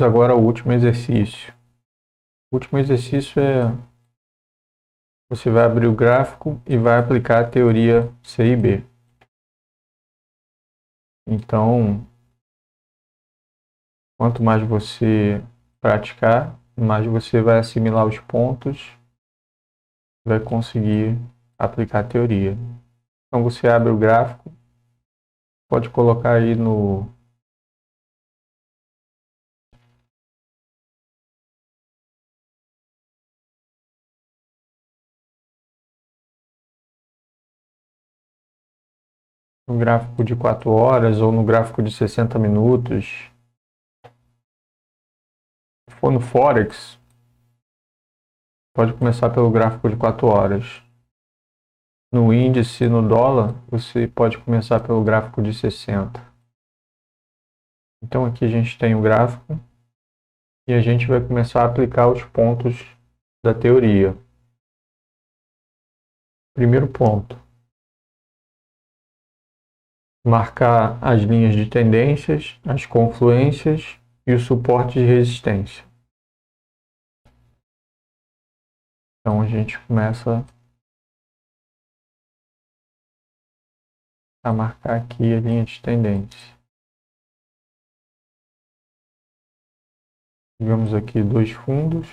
vamos agora ao último exercício. O último exercício você vai abrir o gráfico e vai aplicar a teoria C e B. Então, quanto mais você praticar, mais você vai assimilar os pontos, vai conseguir aplicar a teoria. Então você abre o gráfico, pode colocar aí no gráfico de 4 horas ou no gráfico de 60 minutos. Se for no Forex, pode começar pelo gráfico de 4 horas. No índice, no dólar, você pode começar pelo gráfico de 60. Então aqui a gente tem o gráfico e a gente vai começar a aplicar os pontos da teoria. Primeiro ponto: marcar as linhas de tendências, as confluências e os suportes de resistência. Então a gente começa a marcar aqui a linha de tendência. Tivemos aqui 2 fundos.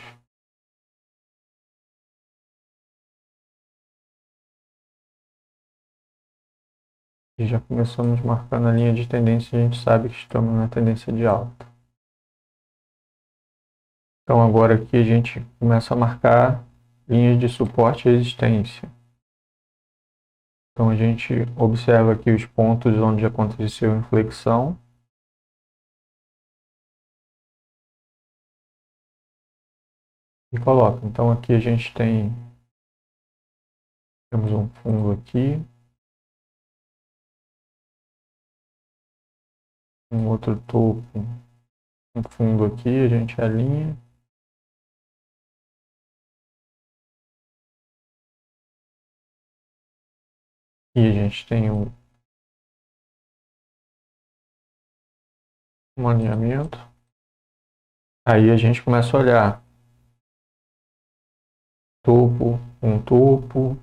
E já começamos marcando a linha de tendência, a gente sabe que estamos na tendência de alta. Então agora aqui a gente começa a marcar linhas de suporte e resistência. Então a gente observa aqui os pontos onde aconteceu inflexão. E coloca. Então aqui a gente temos um fundo aqui. Um outro topo, um fundo aqui, a gente alinha. E a gente tem um alinhamento. Aí a gente começa a olhar topo com topo,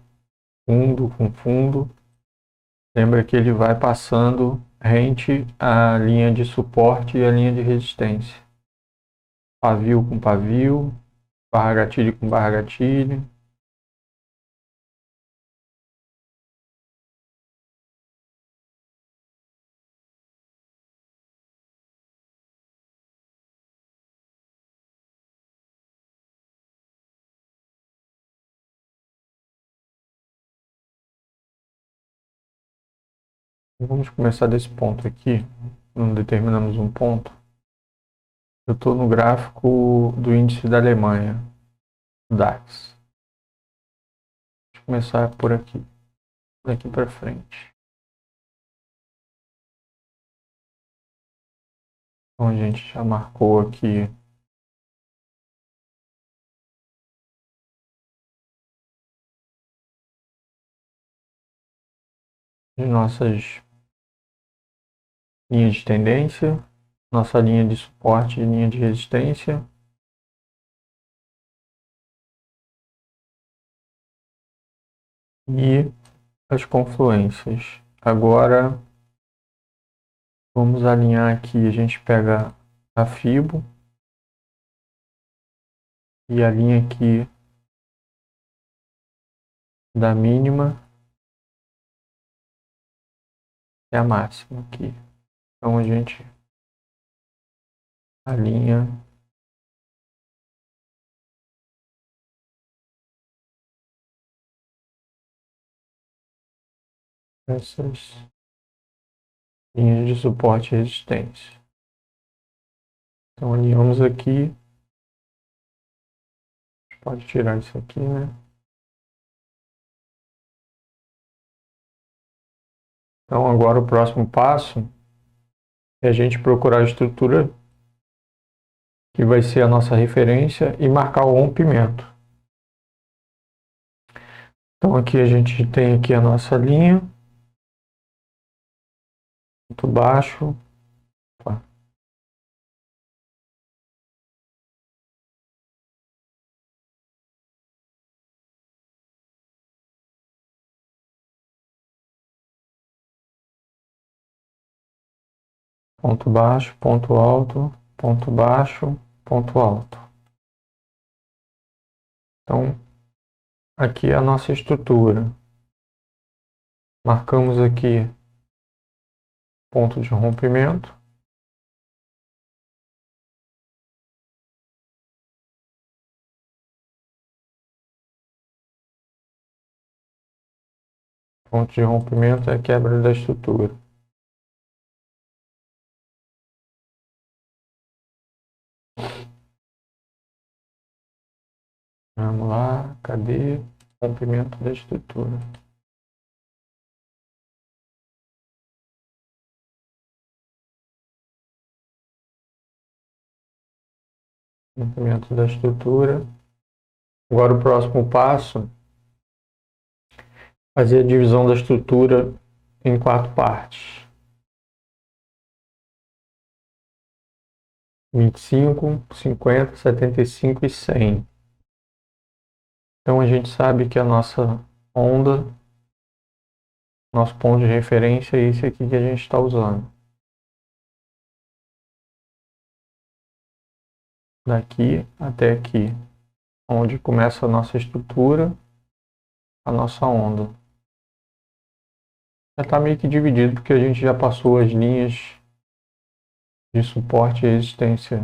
fundo com fundo. Lembra que ele vai passando rente à linha de suporte e à linha de resistência. Pavio com pavio, barra gatilho com barra gatilho. Vamos começar desse ponto aqui. Não determinamos um ponto. Eu estou no gráfico do índice da Alemanha, DAX. Vou começar por aqui, daqui para frente. Então a gente já marcou aqui as nossas linhas de tendência, nossa linha de suporte e linha de resistência. E as confluências. Agora vamos alinhar aqui, a gente pega a Fibo e a linha aqui da mínima é a máxima aqui. Então a gente alinha essas linhas de suporte e resistência. Então alinhamos aqui. Pode tirar isso aqui, né? Então agora o próximo passo é a gente procurar a estrutura que vai ser a nossa referência e marcar o rompimento. Então aqui a gente tem aqui a nossa linha, ponto baixo, ponto baixo, ponto alto, ponto baixo, ponto alto. Então, aqui é a nossa estrutura. Marcamos aqui ponto de rompimento. Ponto de rompimento é a quebra da estrutura. Vamos lá, cadê? Rompimento da estrutura. Rompimento da estrutura. Agora o próximo passo, fazer a divisão da estrutura em 4 partes. 25, 50, 75 e 100. Então a gente sabe que a nossa onda, nosso ponto de referência é esse aqui que a gente está usando. Daqui até aqui, onde começa a nossa estrutura, a nossa onda. Já está meio que dividido porque a gente já passou as linhas de suporte e resistência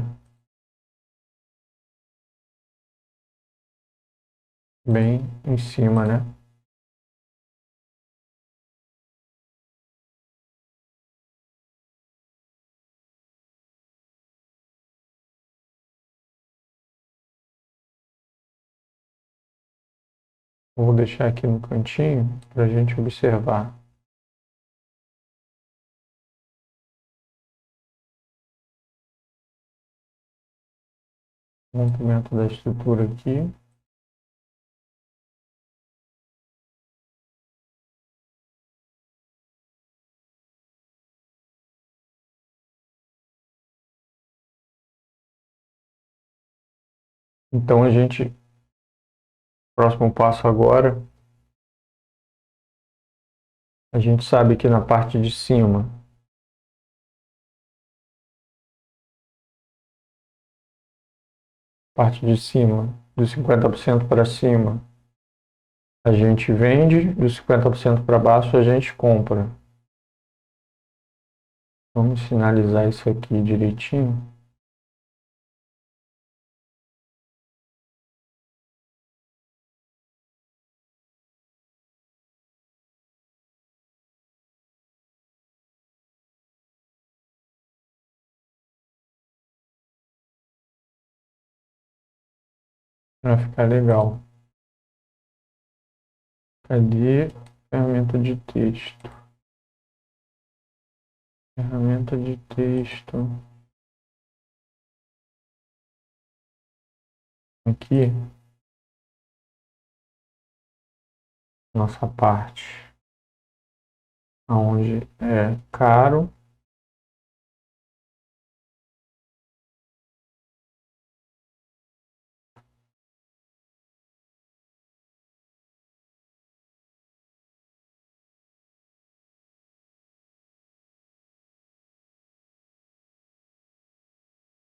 bem em cima, né? Vou deixar aqui no cantinho para a gente observar. O rompimento da estrutura aqui. Então a gente, próximo passo agora, a gente sabe que na parte de cima, dos 50% para cima, a gente vende, dos 50% para baixo a gente compra. Vamos sinalizar isso aqui direitinho. Vai ficar legal. Cadê? Ferramenta de texto. Ferramenta de texto. Aqui, nossa parte, onde é caro.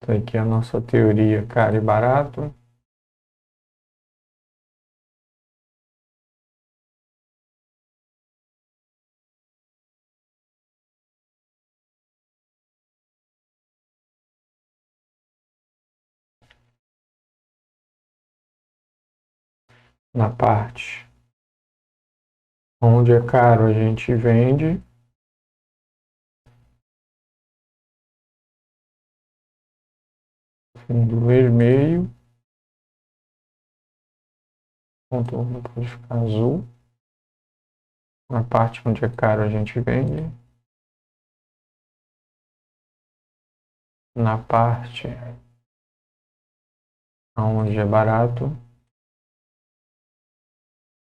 Essa aqui é a nossa teoria caro e barato. Na parte onde é caro a gente vende. Fundo vermelho. Contorno pode ficar azul. Na parte onde é caro a gente vende. Na parte onde é barato,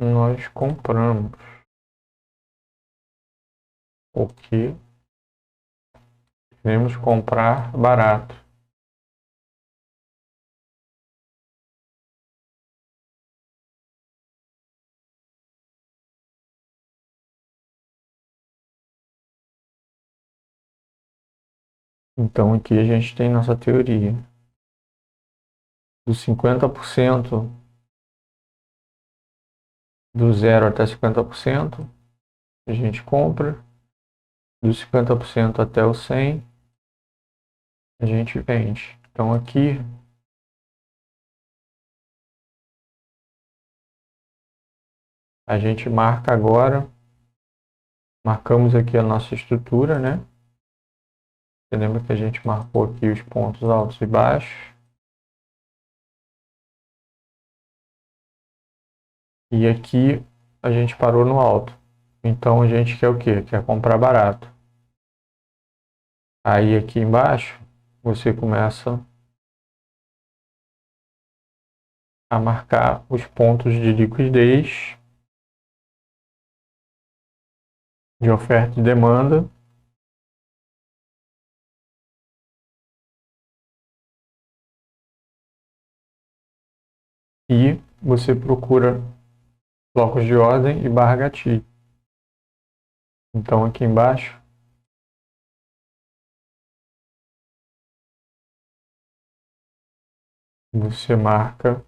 nós compramos. Porque queremos comprar barato. Então aqui a gente tem nossa teoria. Dos 50%, do 0 até 50%, a gente compra. Dos 50% até o 100, a gente vende. Então aqui a gente marca agora, marcamos aqui a nossa estrutura, né? Você lembra que a gente marcou aqui os pontos altos e baixos? E aqui a gente parou no alto. Então a gente quer o quê? Quer comprar barato. Aí aqui embaixo você começa a marcar os pontos de liquidez, de oferta e demanda. E você procura blocos de ordem e barra gatilho. Então aqui embaixo você marca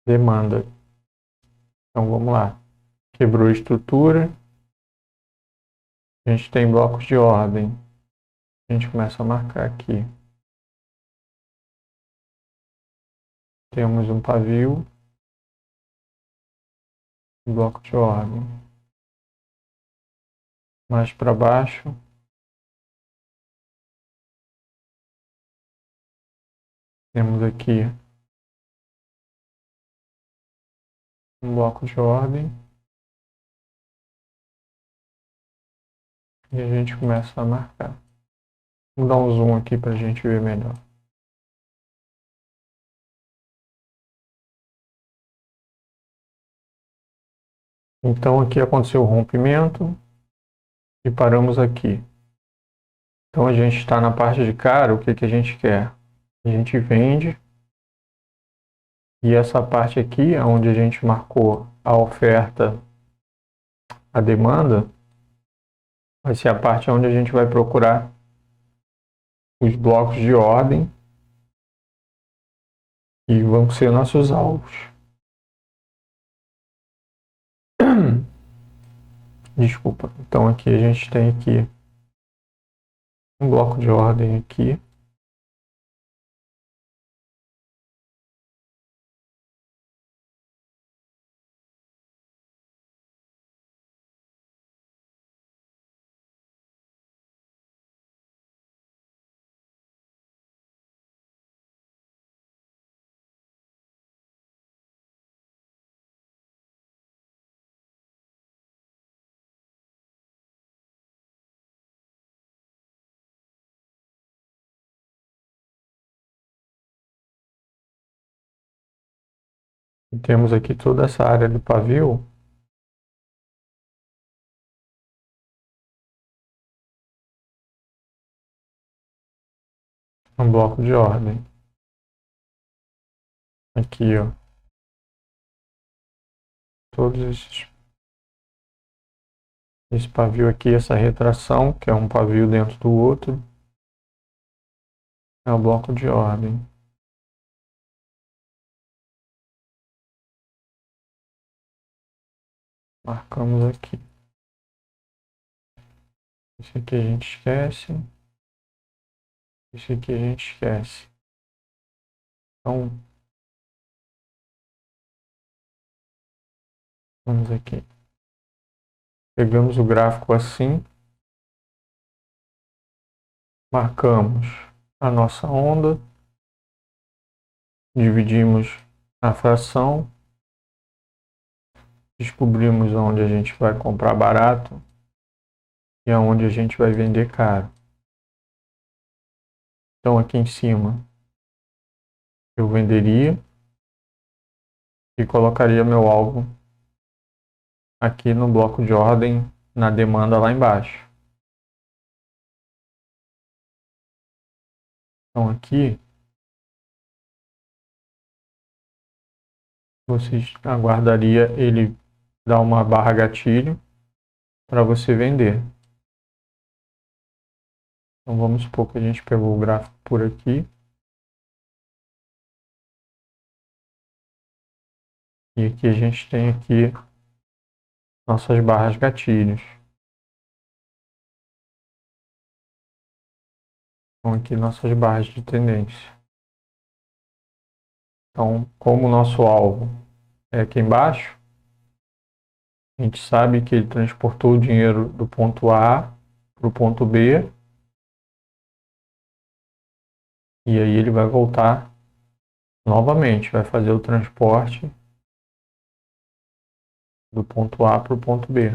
demanda. Então vamos lá. Quebrou a estrutura. A gente tem blocos de ordem. A gente começa a marcar aqui. Temos um pavio. Bloco de ordem. Mais para baixo. Temos aqui um bloco de ordem. E a gente começa a marcar. Vou dar um zoom aqui para a gente ver melhor. Então aqui aconteceu o rompimento e paramos aqui. Então a gente está na parte de cara, o que que a gente quer? A gente vende e essa parte aqui, onde a gente marcou a oferta, a demanda, vai ser a parte onde a gente vai procurar os blocos de ordem e vão ser nossos alvos. Desculpa. Então aqui a gente tem aqui um bloco de ordem aqui. E temos aqui toda essa área do pavio. Um bloco de ordem. Aqui, ó. Todos esses. Esse pavio aqui, essa retração, que é um pavio dentro do outro, é o bloco de ordem. Marcamos aqui. Esse aqui a gente esquece. Esse aqui a gente esquece. Então, vamos aqui. Pegamos o gráfico assim. Marcamos a nossa onda. Dividimos a fração. Descobrimos onde a gente vai comprar barato e aonde a gente vai vender caro. Então aqui em cima eu venderia e colocaria meu alvo aqui no bloco de ordem na demanda lá embaixo. Então aqui você aguardaria ele dar uma barra gatilho para você vender. Então vamos supor que a gente pegou o gráfico por aqui. E aqui a gente tem aqui nossas barras gatilhos. Então aqui nossas barras de tendência. Então, como o nosso alvo é aqui embaixo, a gente sabe que ele transportou o dinheiro do ponto A para o ponto B. E aí ele vai voltar novamente, vai fazer o transporte do ponto A para o ponto B.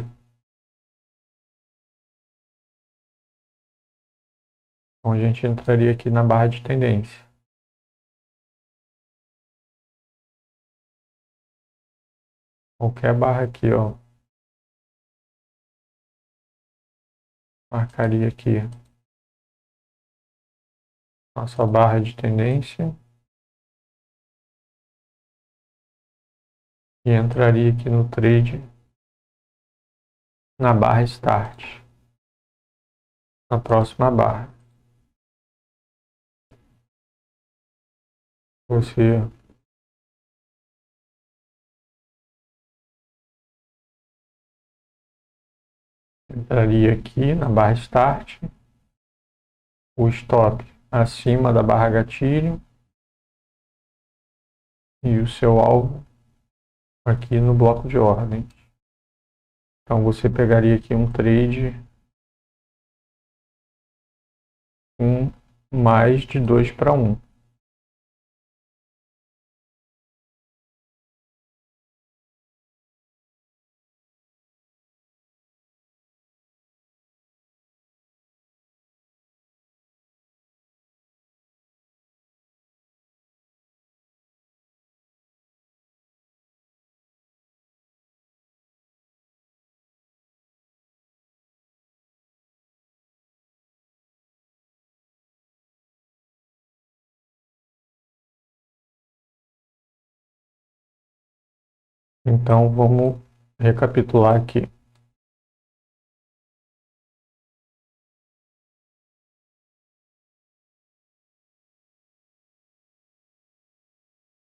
Então a gente entraria aqui na barra de tendência. Qualquer barra aqui, ó. Marcaria aqui nossa barra de tendência. E entraria aqui no trade na barra Start. Na próxima barra. Você entraria aqui na barra Start, o stop acima da barra gatilho e o seu alvo aqui no bloco de ordem. Então você pegaria aqui um trade com mais de 2-1. Então vamos recapitular aqui.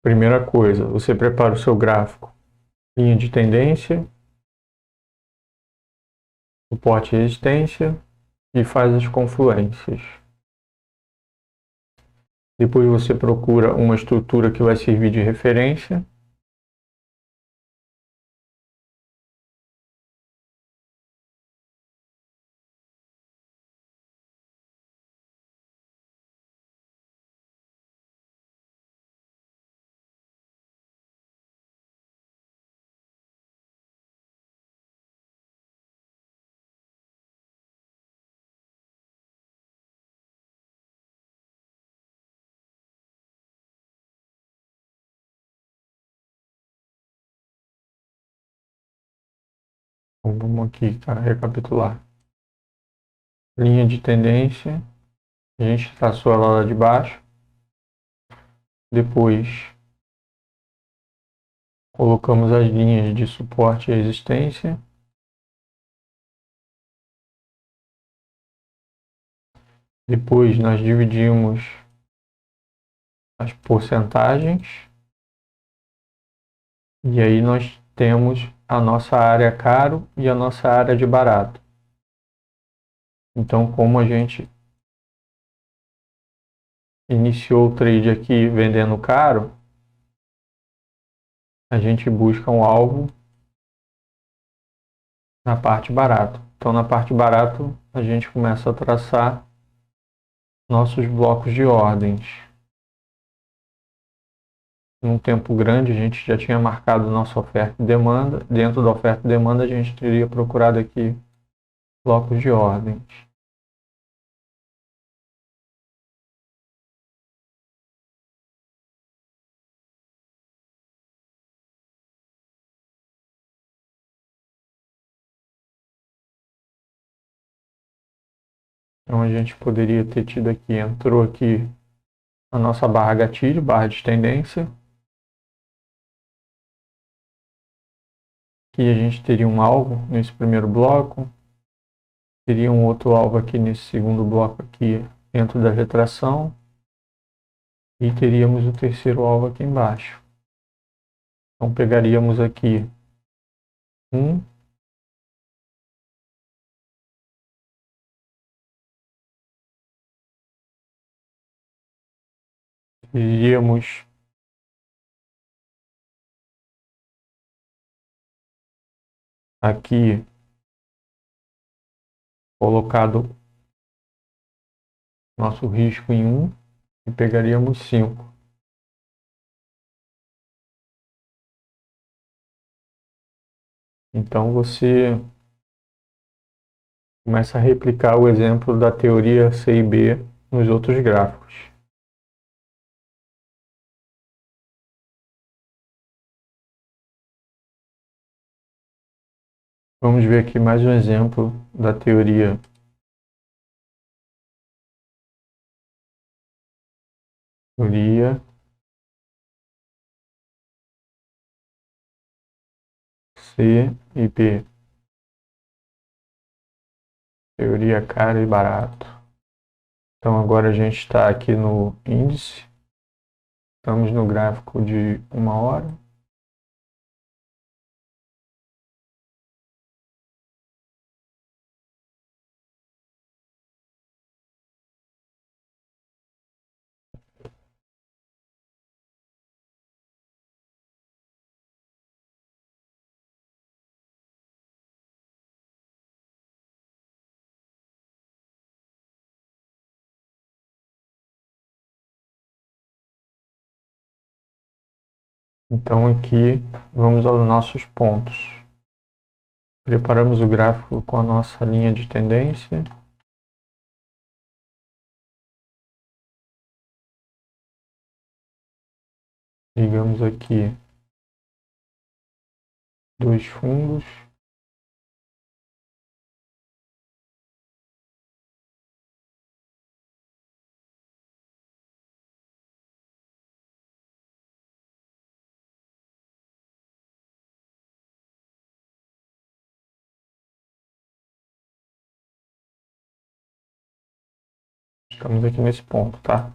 Primeira coisa, você prepara o seu gráfico, linha de tendência, suporte e resistência e faz as confluências. Depois você procura uma estrutura que vai servir de referência. Então, vamos aqui recapitular. Linha de tendência, a gente traçou ela lá de baixo. Depois colocamos as linhas de suporte e resistência. Depois nós dividimos as porcentagens. E aí nós temos a nossa área caro e a nossa área de barato. Então, como a gente iniciou o trade aqui vendendo caro, a gente busca um alvo na parte barato. Então, na parte barato, a gente começa a traçar nossos blocos de ordens. Num tempo grande, a gente já tinha marcado nossa oferta e demanda. Dentro da oferta e demanda, a gente teria procurado aqui blocos de ordens. Então, a gente poderia ter tido aqui, entrou aqui a nossa barra gatilho, barra de tendência. Aqui a gente teria um alvo nesse primeiro bloco, teria um outro alvo aqui nesse segundo bloco aqui dentro da retração e teríamos o terceiro alvo aqui embaixo. Então pegaríamos aqui um, iríamos aqui colocado nosso risco em 1 e pegaríamos 5. Então você começa a replicar o exemplo da teoria C e B nos outros gráficos. Vamos ver aqui mais um exemplo da teoria C e B, teoria caro e barato. Então agora a gente está aqui no índice, estamos no gráfico de 1 hora. Então aqui vamos aos nossos pontos. Preparamos o gráfico com a nossa linha de tendência. Ligamos aqui 2 fundos. Estamos aqui nesse ponto, tá?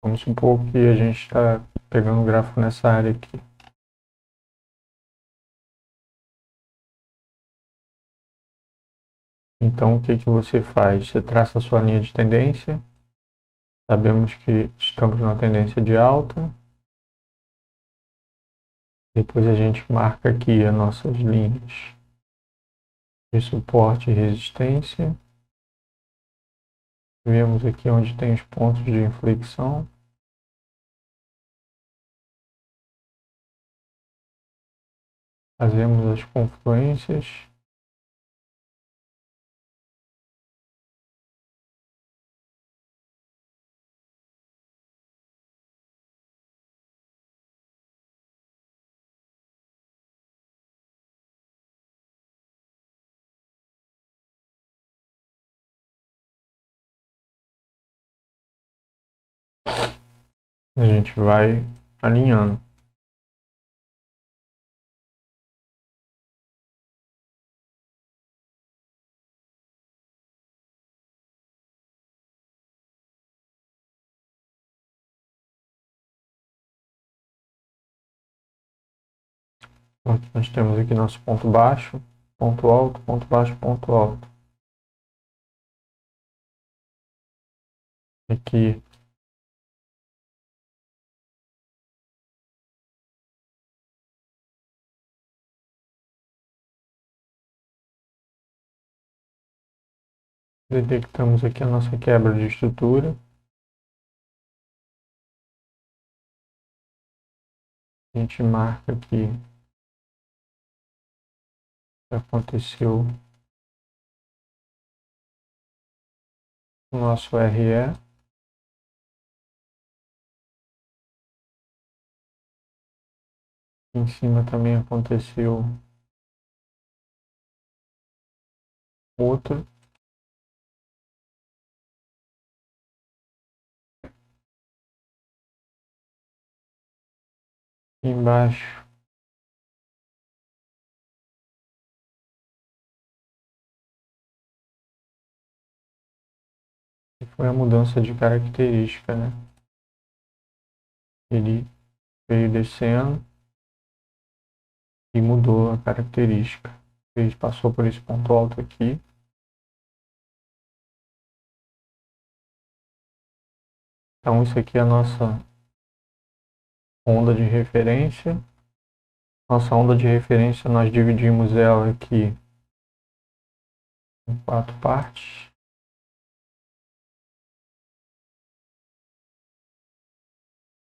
Vamos supor que a gente está pegando o gráfico nessa área aqui. Então, o que que você faz? Você traça a sua linha de tendência. Sabemos que estamos na tendência de alta. Depois a gente marca aqui as nossas linhas de suporte e resistência. Vemos aqui onde tem os pontos de inflexão. Fazemos as confluências. A gente vai alinhando. Então, nós temos aqui nosso ponto baixo, ponto alto, ponto baixo, ponto alto. Aqui detectamos aqui a nossa quebra de estrutura. A gente marca aqui que aconteceu o nosso RE. Em cima também aconteceu outro. Embaixo que foi a mudança de característica, né? Ele veio descendo e mudou a característica. Ele passou por esse ponto alto aqui. Então isso aqui é a nossa onda de referência. Nossa onda de referência, nós dividimos ela aqui em 4 partes.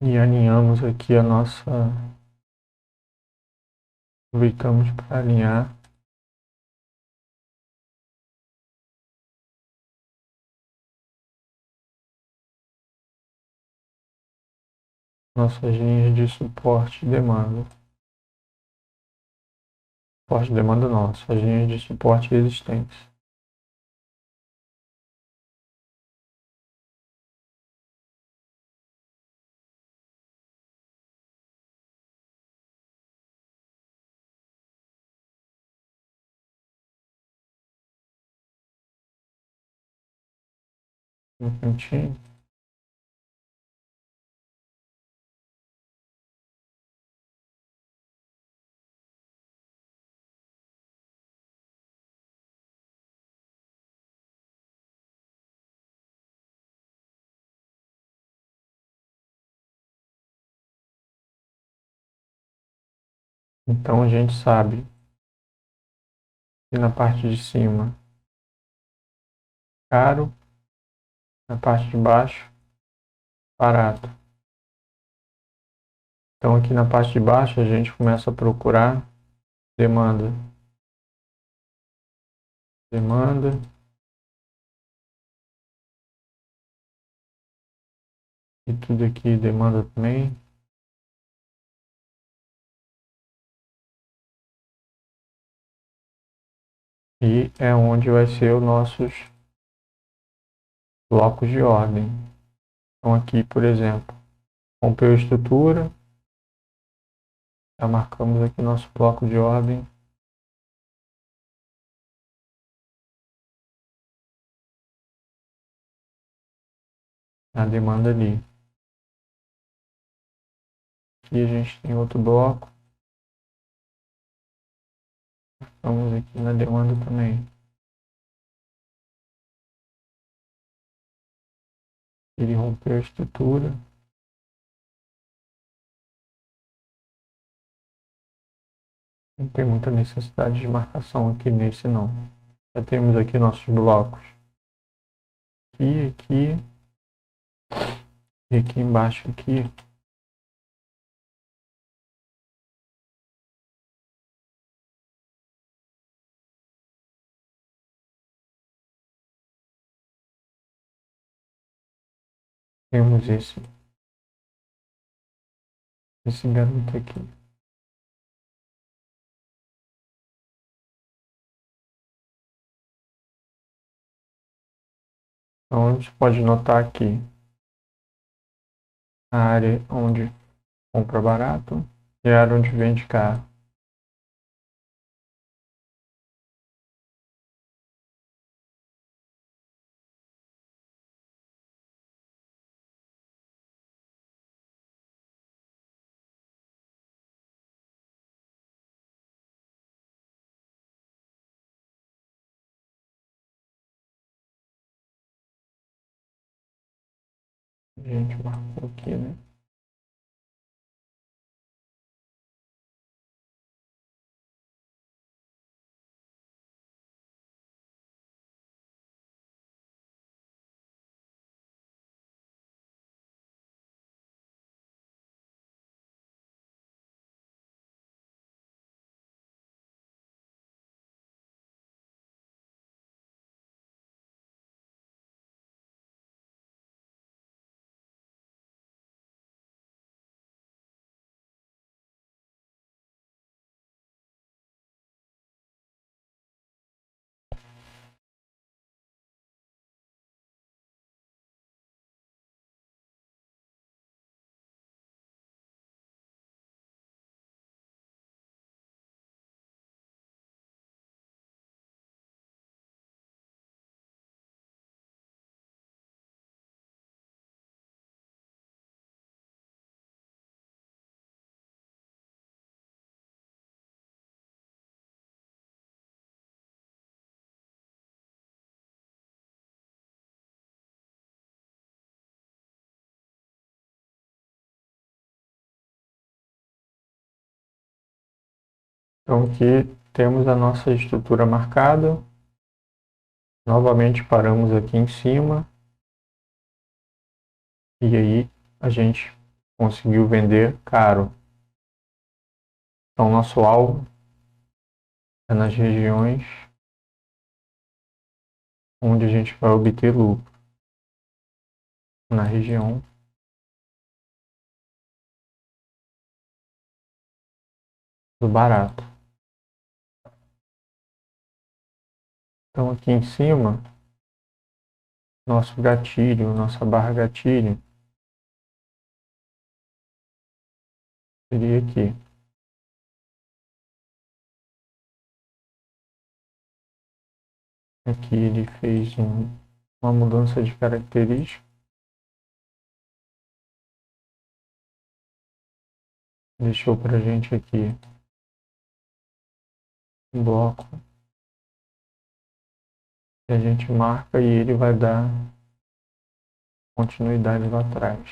E alinhamos aqui a nossa... Aproveitamos para alinhar nossas linhas de suporte e demanda. Suporte e demanda não, nossas linhas de suporte e resistência. No cantinho. Então a gente sabe que na parte de cima, caro, na parte de baixo, barato. Então aqui na parte de baixo a gente começa a procurar demanda. Demanda. E tudo aqui demanda também. E é onde vai ser os nossos blocos de ordem. Então aqui, por exemplo, rompeu a estrutura, já marcamos aqui nosso bloco de ordem. A demanda ali. Aqui a gente tem outro bloco. Vamos aqui na demanda também. Ele rompeu a estrutura. Não tem muita necessidade de marcação aqui nesse não. Já temos aqui nossos blocos. Aqui e aqui embaixo aqui. Temos esse garoto aqui. Então a gente pode notar aqui a área onde compra barato e a área onde vende caro. A gente marcou aqui, né? Então aqui temos a nossa estrutura marcada. Novamente paramos aqui em cima. E aí a gente conseguiu vender caro. Então nosso alvo é nas regiões onde a gente vai obter lucro. Na região do barato. Então aqui em cima, nosso gatilho, nossa barra gatilho, seria aqui. Aqui ele fez uma mudança de característica. Deixou para a gente aqui um bloco que a gente marca e ele vai dar continuidade lá atrás.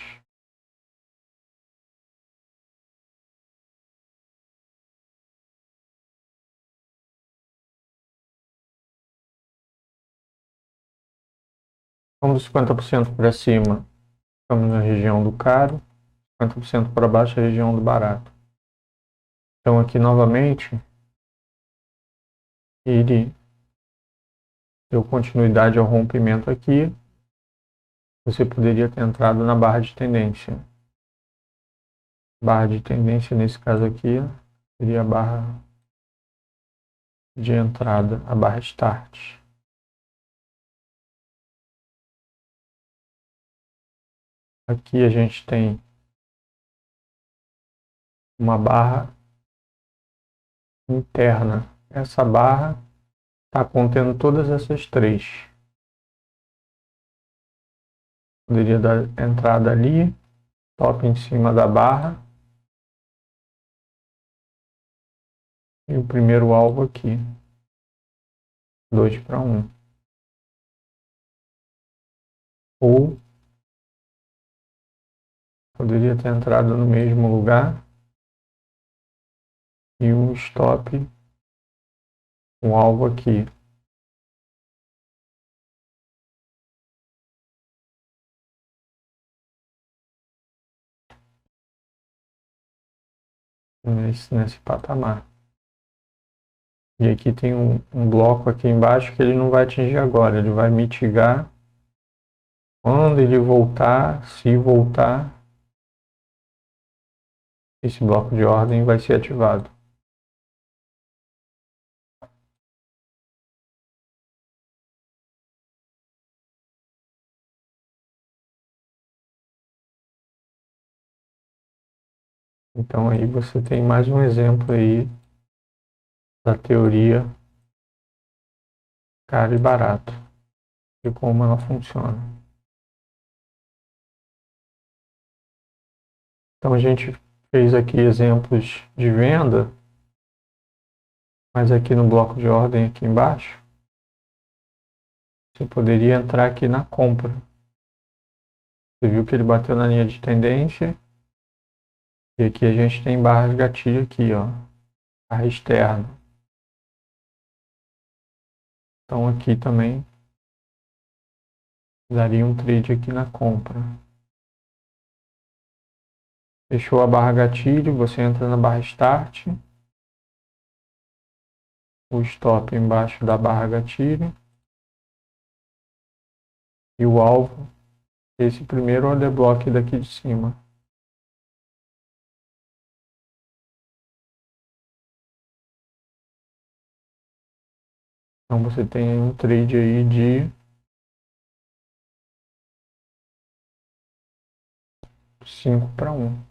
Vamos 50% para cima, estamos na região do caro, 50% para baixo, a região do barato. Então aqui novamente, ele deu continuidade ao rompimento aqui. Você poderia ter entrado na barra de tendência. Barra de tendência, nesse caso aqui, seria a barra de entrada, a barra Start. Aqui a gente tem uma barra interna. Essa barra está contendo todas essas três. Poderia dar entrada ali, top em cima da barra. E o primeiro alvo aqui, 2 para 1. Ou poderia ter entrado no mesmo lugar e um stop, um alvo aqui. Nesse patamar. E aqui tem um bloco aqui embaixo que ele não vai atingir agora, ele vai mitigar quando ele voltar, se voltar, esse bloco de ordem vai ser ativado. Então aí você tem mais um exemplo aí da teoria caro e barato, de como ela funciona. Então a gente fez aqui exemplos de venda, mas aqui no bloco de ordem aqui embaixo, você poderia entrar aqui na compra. Você viu que ele bateu na linha de tendência, e aqui a gente tem barras de gatilho aqui, ó, barra externa. Então aqui também daria um trade aqui na compra. Fechou a barra gatilho, você entra na barra Start, o stop embaixo da barra gatilho e o alvo, esse primeiro order block daqui de cima. Então você tem um trade aí de 5 para 1.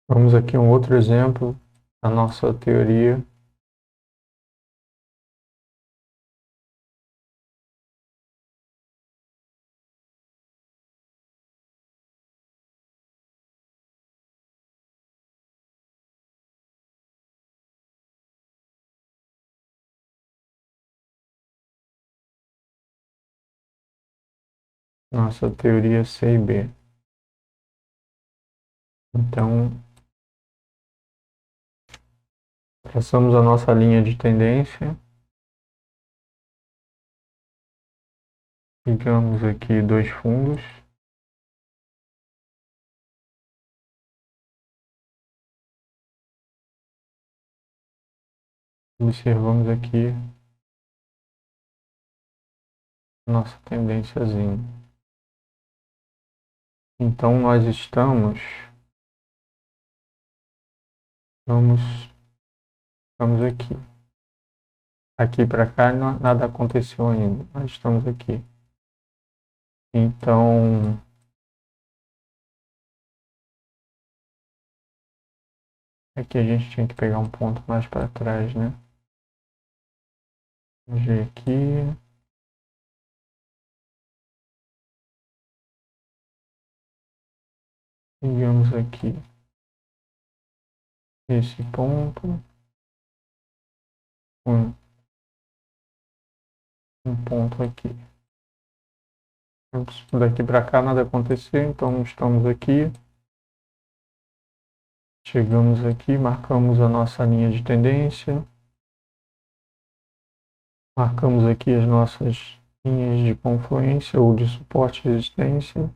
Vamos aqui um outro exemplo da nossa teoria nossa teoria C e B. Então, traçamos a nossa linha de tendência. Ligamos aqui dois fundos. Observamos aqui nossa tendênciazinha. Então nós estamos aqui. Aqui para cá nada aconteceu ainda. Nós estamos aqui. Então aqui a gente tinha que pegar um ponto mais para trás, né? Vamos ver aqui. Ligamos aqui esse ponto. Um ponto aqui. Daqui para cá nada aconteceu, então estamos aqui. Chegamos aqui, marcamos a nossa linha de tendência. Marcamos aqui as nossas linhas de confluência ou de suporte e resistência.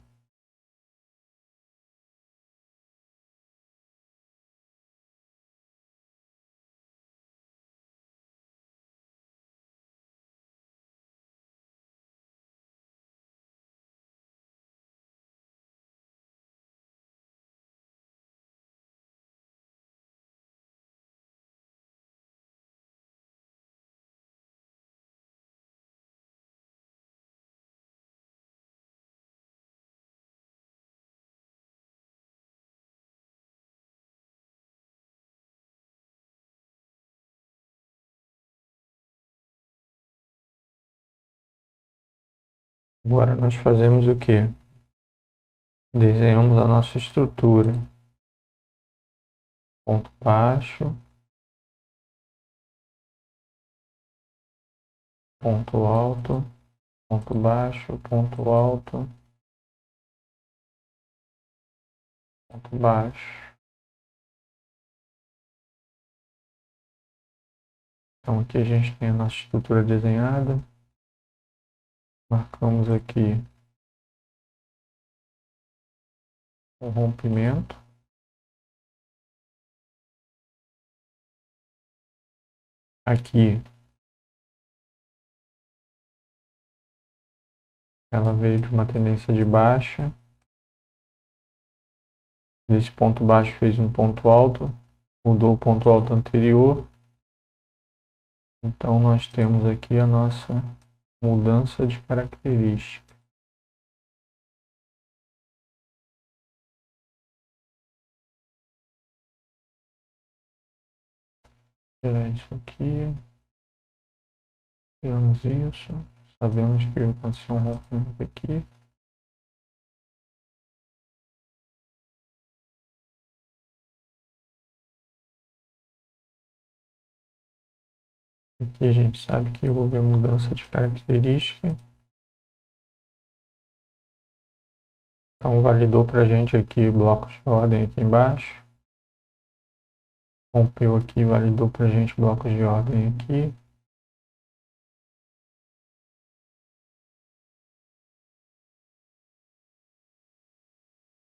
Agora nós fazemos o quê? Desenhamos a nossa estrutura. Ponto baixo, ponto alto, ponto baixo, ponto alto, ponto baixo. Então aqui a gente tem a nossa estrutura desenhada. Marcamos aqui um rompimento. Aqui ela veio de uma tendência de baixa. Nesse ponto baixo fez um ponto alto, mudou o ponto alto anterior. Então nós temos aqui a nossa mudança de característica. Tirar isso aqui. Tiramos isso. Sabemos que aconteceu um rompimento aqui. Aqui a gente sabe que houve a mudança de característica. Então validou para a gente aqui blocos de ordem aqui embaixo. Rompeu aqui, validou para a gente blocos de ordem aqui.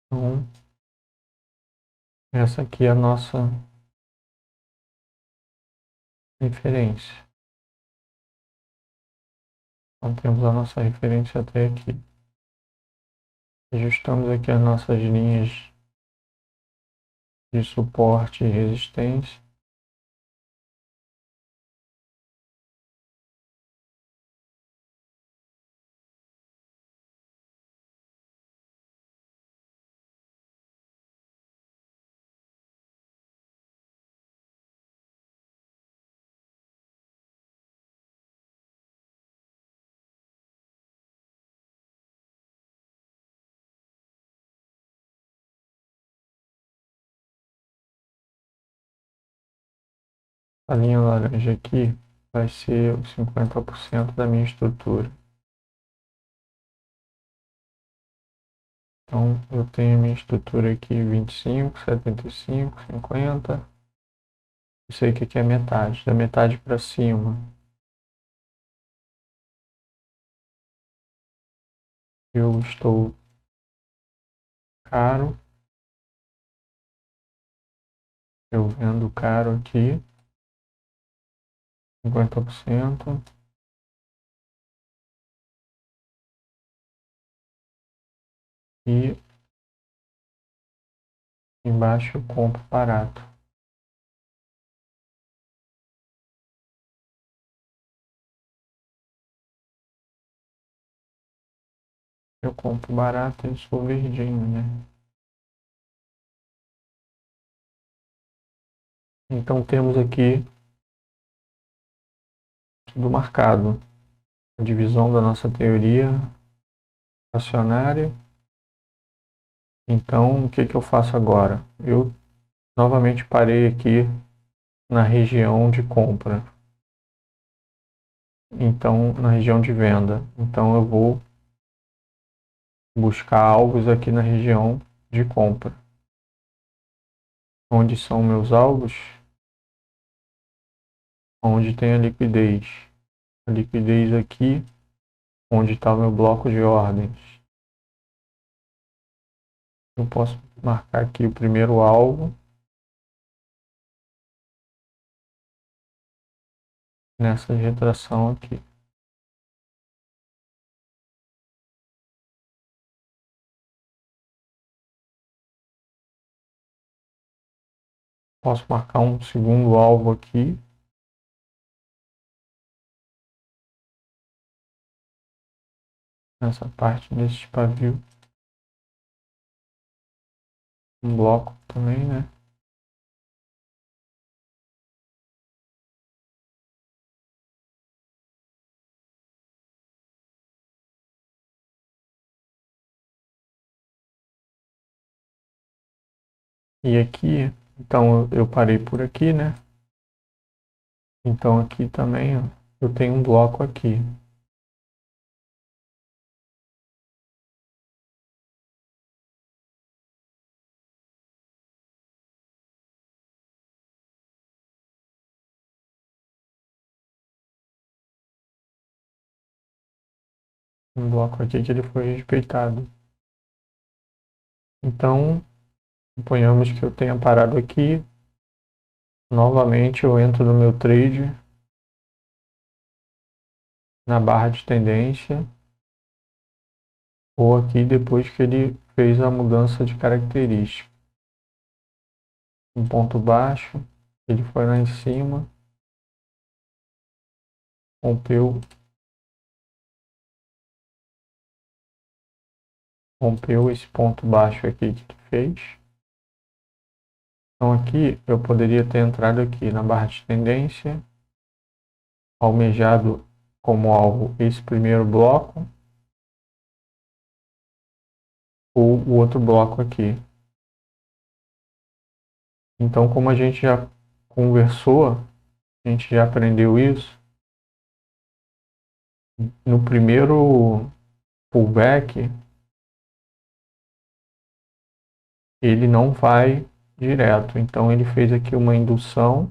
Então, essa aqui é a nossa referência. Então temos a nossa referência até aqui. Ajustamos aqui as nossas linhas de suporte e resistência. A linha laranja aqui vai ser os 50% da minha estrutura. Então, eu tenho a minha estrutura aqui 25, 75, 50. Eu sei que aqui é metade, da metade para cima. Eu estou caro. Eu vendo caro aqui, 50%. E embaixo eu compro barato. Eu compro barato e sou verdinho, né? Então temos aqui tudo marcado. A divisão da nossa teoria acionária. Então, o que eu faço agora? Eu novamente parei aqui na região de compra. Então, na região de venda. Então, eu vou buscar alvos aqui na região de compra. Onde são meus alvos? Onde tem a liquidez. A liquidez aqui, onde está o meu bloco de ordens. Eu posso marcar aqui o primeiro alvo. Nessa retração aqui. Posso marcar um segundo alvo aqui. Nessa parte desse pavio. Um bloco também, né? E aqui, então eu parei por aqui, né? Então aqui também, ó, eu tenho um bloco aqui. Um bloco aqui que ele foi respeitado. Então, suponhamos que eu tenha parado aqui. Novamente eu entro no meu trade. Na barra de tendência. Ou aqui depois que ele fez a mudança de característica. Um ponto baixo. Ele foi lá em cima. Rompeu esse ponto baixo aqui que ele fez. Então aqui eu poderia ter entrado aqui na barra de tendência, almejado como alvo esse primeiro bloco, ou o outro bloco aqui. Então, como a gente já conversou, a gente já aprendeu isso, no primeiro pullback, ele não vai direto. Então, ele fez aqui uma indução.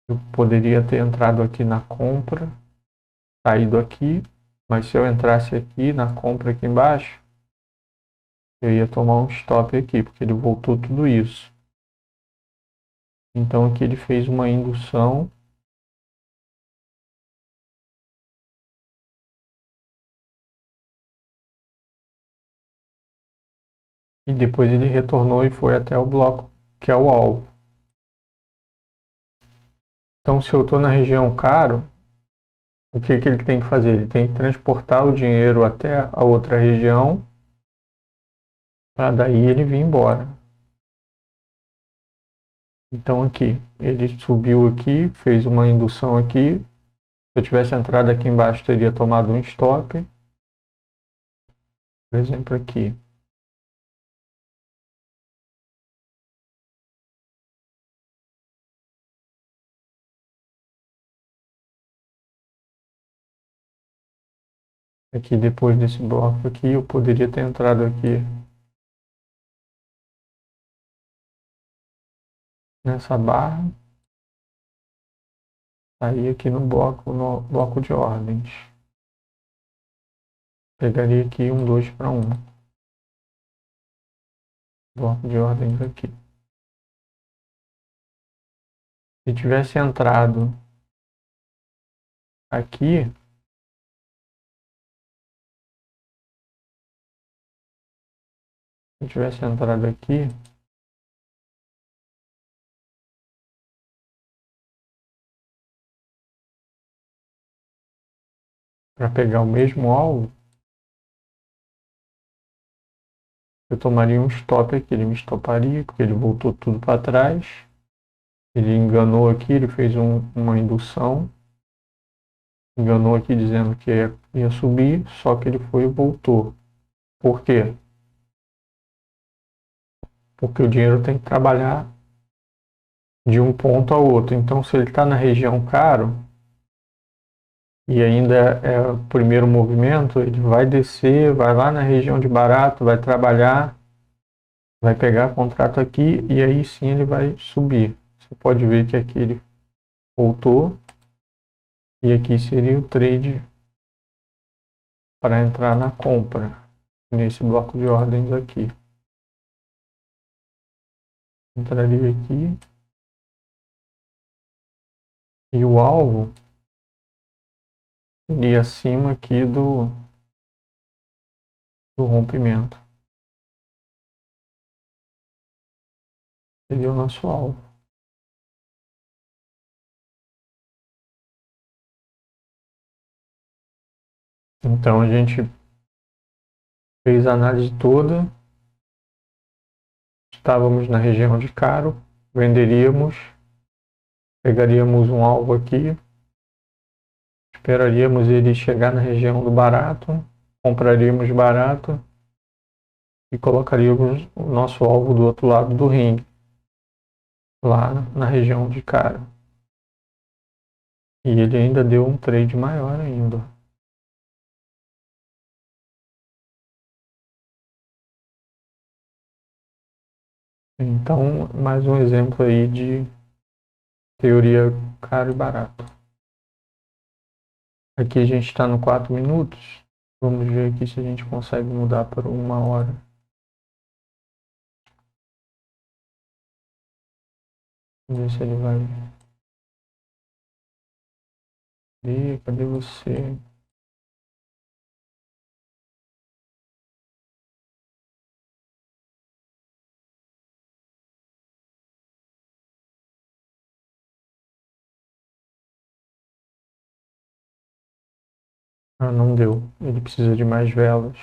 Eu poderia ter entrado aqui na compra, saído aqui, mas se eu entrasse aqui na compra aqui embaixo, eu ia tomar um stop aqui, porque ele voltou tudo isso. Então aqui ele fez uma indução. E depois ele retornou e foi até o bloco, que é o alvo. Então se eu estou na região caro, o que ele tem que fazer? Ele tem que transportar o dinheiro até a outra região, para daí ele vir embora. Então aqui, ele subiu aqui, fez uma indução aqui. Se eu tivesse entrado aqui embaixo, teria tomado um stop. Por exemplo, aqui. Aqui depois desse bloco aqui, eu poderia ter entrado aqui nessa barra, aí aqui no bloco de ordens. Pegaria aqui um 2 para 1. Bloco de ordens aqui. Se tivesse entrado aqui, para pegar o mesmo alvo, eu tomaria um stop aqui, ele me stoparia, porque ele voltou tudo para trás. Ele enganou aqui, ele fez uma indução. Enganou aqui dizendo que ia subir, só que ele foi e voltou. Por quê? Porque o dinheiro tem que trabalhar de um ponto a outro. Então, se ele está na região caro e ainda é o primeiro movimento, ele vai descer, vai lá na região de barato, vai trabalhar, vai pegar contrato aqui e aí sim ele vai subir. Você pode ver que aqui ele voltou e aqui seria o trade para entrar na compra nesse bloco de ordens aqui. Entraria aqui e o alvo seria acima aqui do rompimento. Seria o nosso alvo. Então a gente fez a análise toda, estávamos na região de caro, venderíamos, pegaríamos um alvo aqui, esperaríamos ele chegar na região do barato, compraríamos barato e colocaríamos o nosso alvo do outro lado do ringue, lá na região de caro. E ele ainda deu um trade maior ainda. Então, mais um exemplo aí de teoria caro e barato. Aqui a gente está no 4 minutos. Vamos ver aqui se a gente consegue mudar para 1 hora. Vamos ver se ele vai. Cadê você? Ah, não deu. Ele precisa de mais velas.